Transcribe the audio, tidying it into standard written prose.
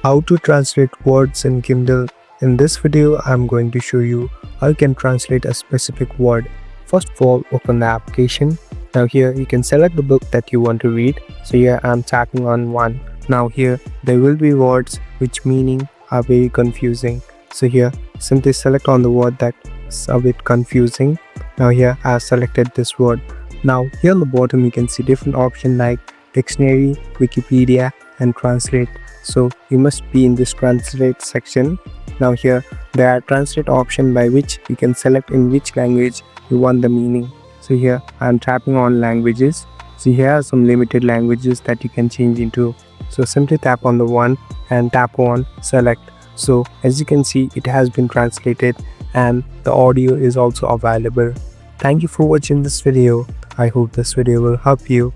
How to translate words in Kindle. In this video, I'm going to show you how you can translate a specific word. First of all, open the application. Now here you can select the book that you want to read. So here I'm tapping on one. Now here there will be words which meaning are very confusing. So here simply select on the word that's a bit confusing. Now here I have selected this word. Now here on the bottom you can see different options like dictionary, Wikipedia and translate. So you must be in this translate section. Now here there are translate option by which you can select in which language you want the meaning. So here I am tapping on languages. So here are some limited languages that you can change into. So simply tap on the one and tap on select. So as you can see, it has been translated and the audio is also available. Thank you for watching this video. I hope this video will help you.